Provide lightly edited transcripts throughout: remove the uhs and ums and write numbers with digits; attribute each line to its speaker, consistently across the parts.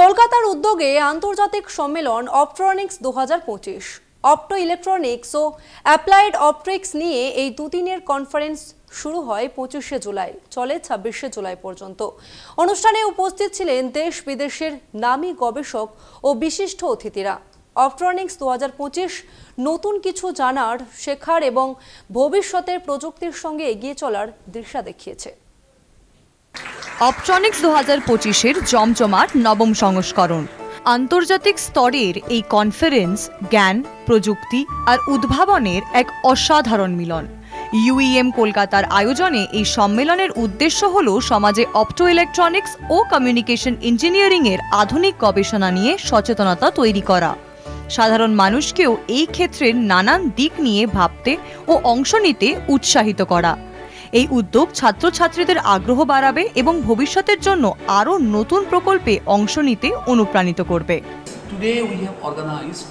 Speaker 1: কলকাতার উদ্যোগে আন্তর্জাতিক সম্মেলন অপট্রনিক্স 2025 অপটো ইলেকট্রনিক্স ও অ্যাপ্লাইড অপটিক্স নিয়ে এই দুদিনের কনফারেন্স শুরু হয় 25শে জুলাই, চলে 26শে জুলাই পর্যন্ত। অনুষ্ঠানে উপস্থিত ছিলেন দেশ বিদেশের নামী গবেষক ও বিশিষ্ট অতিথিরা। অপট্রনিক্স 2025 নতুন কিছু জানার, শেখার এবং ভবিষ্যতের প্রযুক্তির সঙ্গে এগিয়ে চলার দিশা দেখিয়েছে।
Speaker 2: অপট্রনিক্স 2025-এর জমজমাট নবম সংস্করণ। আন্তর্জাতিক স্তরের এই কনফারেন্স জ্ঞান, প্রযুক্তি আর উদ্ভাবনের এক অসাধারণ মিলন। ইউইএম কলকাতার আয়োজনে এই সম্মেলনের উদ্দেশ্য হল সমাজে অপটো ইলেকট্রনিক্স ও কমিউনিকেশন ইঞ্জিনিয়ারিংয়ের আধুনিক গবেষণা নিয়ে সচেতনতা তৈরি করা, সাধারণ মানুষকেও এই ক্ষেত্রের নানান দিক নিয়ে ভাবতে ও অংশ নিতে উৎসাহিত করা। এই উদ্যোগ ছাত্রছাত্রীদের আগ্রহ বাড়াবে এবং ভবিষ্যতের জন্য আরো নতুন প্রকল্পে অংশ নিতে অনুপ্রাণিত করবে।
Speaker 3: Today we have organized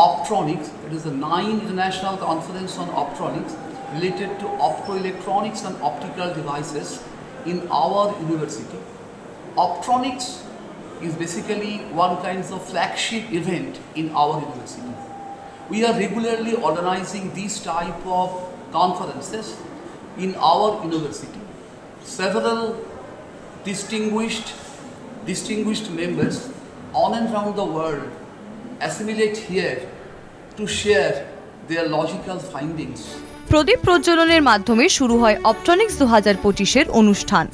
Speaker 3: Optronics, it is a 9 international conference on optronics related to optoelectronics and optical devices in our university. Optronics is basically one kind of flagship event in our university. We are regularly organizing these type of conferences in our university. Several distinguished members on and around the world assimilate here to share their logical findings.
Speaker 2: প্রদীপ প্রজ্বলনের মাধ্যমে শুরু হয় অপট্রনিক্স 2025-এর অনুষ্ঠান।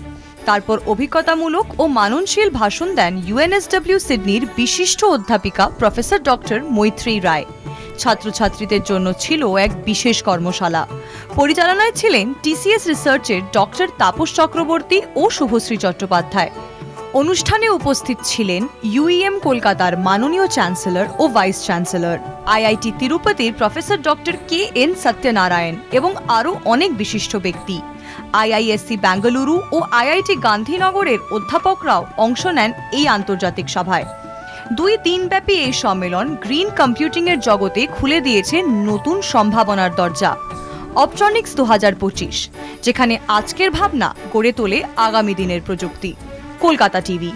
Speaker 2: তারপর অভিজ্ঞতামূলক ও মাননশীল ভাষণ দেন ইউএনএসডব্লিউ সিডনির বিশিষ্ট অধ্যাপিকা professor doctor মৈত্রী রায়। ছাত্রছাত্রীদের জন্য ছিল এক বিশেষ কর্মশালা। পরিচালনায় ছিলেন টিসিএস রিসার্চের ডক্টর তাপস চক্রবর্তী ও শুভশ্রী চট্টোপাধ্যায়। অনুষ্ঠানে উপস্থিত ছিলেন ইউইএম কলকাতার মাননীয় চ্যান্সেলর ও ভাইস চ্যান্সেলর, আইআইটি তিরুপতির প্রফেসর ডক্টর কে.এন. সত্যনারায়ণ এবং আরও অনেক বিশিষ্ট ব্যক্তি। আইআইএসসি বেঙ্গালুরু ও আইআইটি গান্ধীনগরের অধ্যাপকরাও অংশ নেন এই আন্তর্জাতিক সভায়। 2 দিনব্যাপী এই সম্মেলন গ্রিন কম্পিউটিংয়ের জগতে খুলে দিয়েছে নতুন সম্ভাবনার দরজা। অপট্রনিক্স 2025, যেখানে আজকের ভাবনা গড়ে তোলে আগামী দিনের প্রযুক্তি। কলকাতা টিভি।